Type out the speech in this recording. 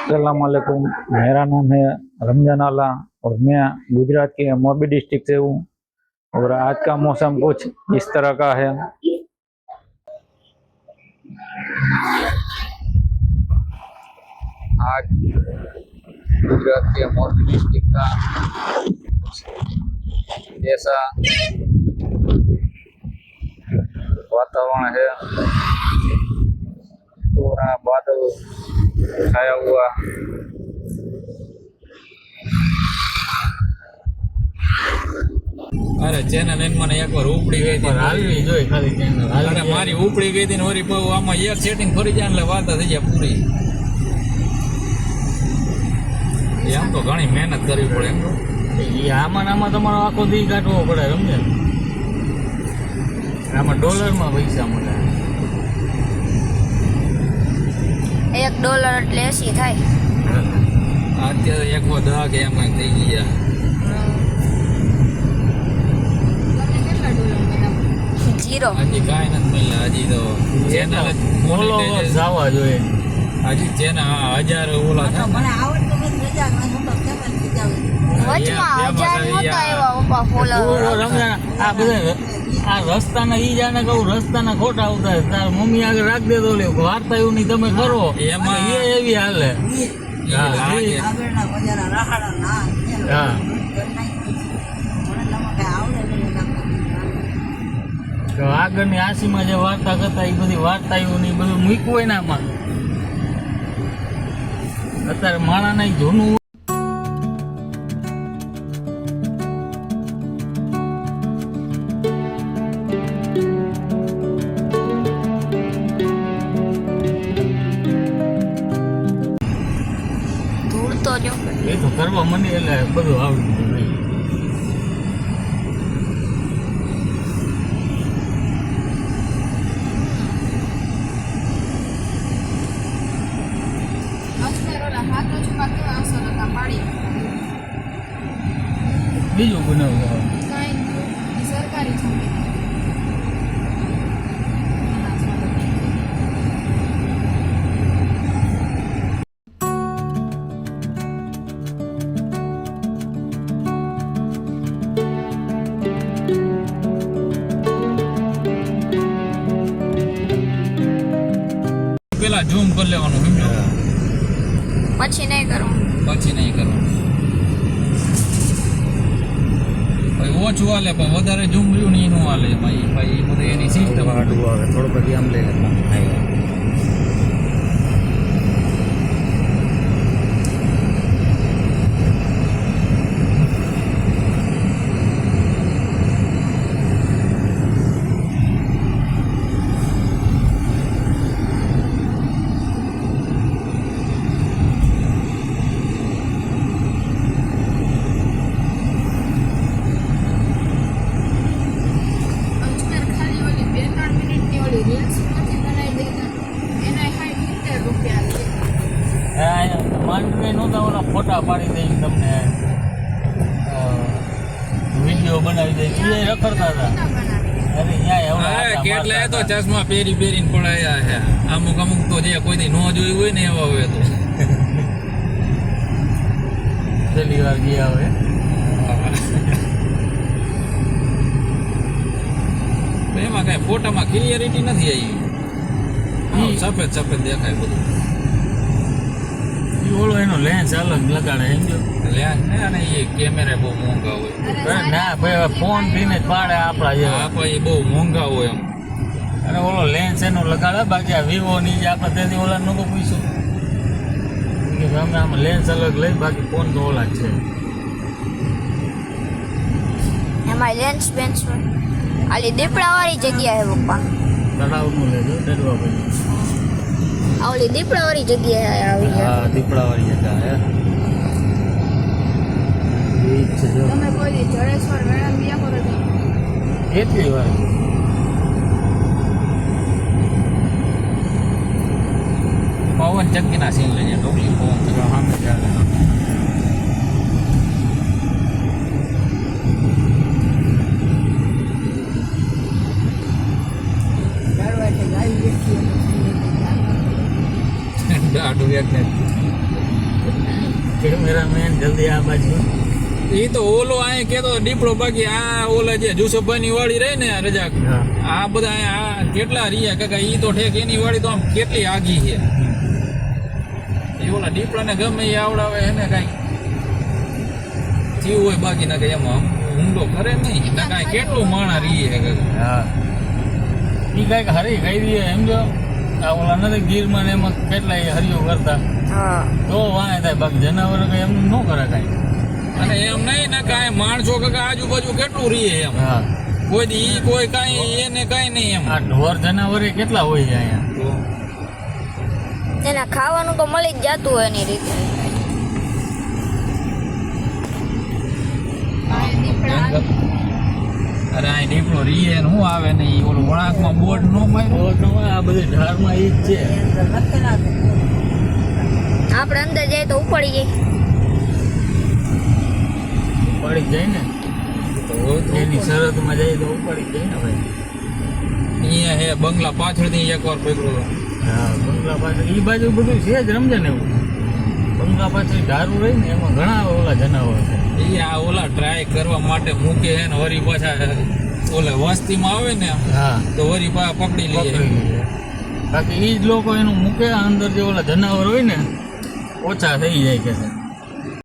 अस्सलाम वालेकुम। मेरा नाम है रमजान आला और मैं गुजरात के मोरबी डिस्ट्रिक्ट से हूँ। और आज का मौसम कुछ इस तरह का है। आज गुजरात के मोरबी डिस्ट्रिक्ट का ऐसा वातावरण है। पूरा बादल छाया हुआ। अरे चैनल इन મને એકવાર ઉપડી ગઈ હતી હાલવી જોઈ ખાલી ચેનલ અરે મારી ઉપડી ગઈ હતી ને વળી બહુ આમાં એર સેટિંગ ફરી જાય એટલે વાર્તા થઈ જાય પૂરી. એમ તો ઘણી મહેનત કરવી પડે એમ તો. આમાં ને આમાં તમારો આખો દી કાઢવો પડે સમજે. આમાં ડોલરમાં પૈસા મળે. $1 એટલે 80 થાય. અત્યારે 110 કે એમ કંઈક થઈ ગયા. જીરો હજી કાંઈ નથી મળ્યા. હજી તો ચેનલ જ ફોલોવર્સ આવવા જોઈએ. હજી ચેનલ 1000 ઓલા થાય. વચમાં 1000 નહોતા એવા ઉપા ફોલોવર. આ બધા આ રસ્તાના ઈ જાણે કહું રસ્તાના ખોટા આવતા તાર મમ્મી આગળ રાખ દે તો લે વાર્તા એવું નહીં તમે કરો એમાં એ એવી હાલે. હા તો આગળની આસીમાં જે વાર્તા કરતા એ બધી વાર્તાઓ ને બધું મૂક્યું હોય ને આમાં અત્યારે માણાના જૂનું ધૂળ તો જો એ તો કરવા મને એટલે બધું આવડતું નહીં. બીજું બનાવવું સરકારી છે. પેલા ઝૂમ કરી લેવાનું સમજો. પછી નહીં કરું. પછી નહીં કરવાનું. ભાઈ ઓછું હાલે પણ વધારે ઝૂમ રહ્યું ને એનું હાલે ભાઈ. ભાઈ બધું એની સિસ્ટમ આડું આવે થોડું બધી આમ લઈ લે. માંડવી નહોતા ઓલા ફોટા પાડી દઈ તમને વિડીયો બનાવી દઈ એ રખડતા હતા. અરે હા કેટલાય તો ચશ્મા પહેરી પહેરીને પડાયા છે. અમુક અમુક તો જે કોઈ દી ન જોયું હોય ને એવા હોય તો પહેલી વાર ગયા હોય. એમાં કઈ ફોટામાં ક્લિયરિટી નથી આવી. સફેદ સફેદ દેખાય બધું. ઓલો એનો લેન્સ અલગ લગાડે સમજો. લેન્સ ને અને એ કેમેરા બહુ મોંઘા હોય. ના ભાઈ ફોન થઈને જ પાડે આપણા જેવા. આપણે એ બહુ મોંઘા હોય એમ. અને ઓલો લેન્સ એનો લગાડે બાકી આ વિવો ની જે આપણે તેથી ઓલા નતો પૂછ્યું કે અમે આમાં લેન્સ અલગ લઈ બાકી ફોન તો ઓલા જ છે. એમાં લેન્સ બેન્સ આલી દીપડાવાળી જગ્યા છે પપ્પા. તળાવનું લેજો ડરવા પછી. આવલી દીપડાવાળી જગ્યાએ આવી છે. હા દીપડાવાળી જગ્યા હે. બીચ છે જો. તમે કોઈ દી જડેશ્વર મેળા ગયા કરો છો? કેટલી વાર પવન ચક્કીના સીન લઈએ ટોપલી પવન સામે ચાલે. દાડું એક કેમેરામેન જલ્દી આ બાજુ. એ તો ઓલો અહીંયા કેતો દીપડો, બાકી આ ઓલા જે જુસફભાઈની વાડી રહી ને રજાક, હા. આ બધા અહીંયા આ કેટલા રહ્યા કાકા, ઈ તો ઠેક એની વાડી તો આમ કેટલી આગી છે. એ ઓલા દીપડાને ગમે એ આવડાવે એને કાંઈ થયું હોય, બાકી ના કઈ એમાં ઊંડો કરે નહીં ના કાંઈ કેટલું માણા રહીએ કાકા. હા એ કાંઈક હરી ખાઈ દઈએ એમ જો. આ ઓલા નથી ગીરમાં ને એમાં કેટલાય હરિયો કરતા, હા તો વાંય થાય. બાકી જનાવર કઈ એમ ન કરે કાંઈ. અને એમ નહીં ને કાંઈ માણસો કાકા આજુબાજુ કેટલું રહીએ એમ, હા કોઈ દી ઈ કોઈ કાંઈ એને કાંઈ નહીં એમ. આ ઢોર જનાવરે કેટલા હોય છે અહીંયા. તો એને ખાવાનું તો મળી જ જતું હોય એની રીતે. અરે આ દીપડો રીએ ને શું આવે ને ઈ ઓલું વળાંકમાં બોર્ડ નો માર્યો. ઢોરમાં આ બધી ઢારમાં ઈ જ છે. આપણે અંદર જઈએ તો ઉપડી જાય. ઉપાડી જ જાય ને, એની શરતમાં જાય તો ઉપાડી જ જાય ને ભાઈ. અહીંયા હે બંગલા પાછળથી એકવાર પકડ્યો હતો. હા બંગલા પાછળ ઈ બાજુ બધું છે જ રમજે ને એવું. બંગલા પાછળ ઢારું રહી ને એમાં ઘણા ઓલા જનાવર છે. ઈ આ ઓલા ટ્રાય કરવા માટે મૂકે હે ને વરી પાછા ઓલા વસ્તીમાં આવે ને હા તો વરી પાછા પકડી લઈએ. પકડી લે. બાકી ઈ જ લોકો એનું મૂકે અંદર જે ઓલા જનાવર હોય ને ઓછા થઈ જાય કે છે.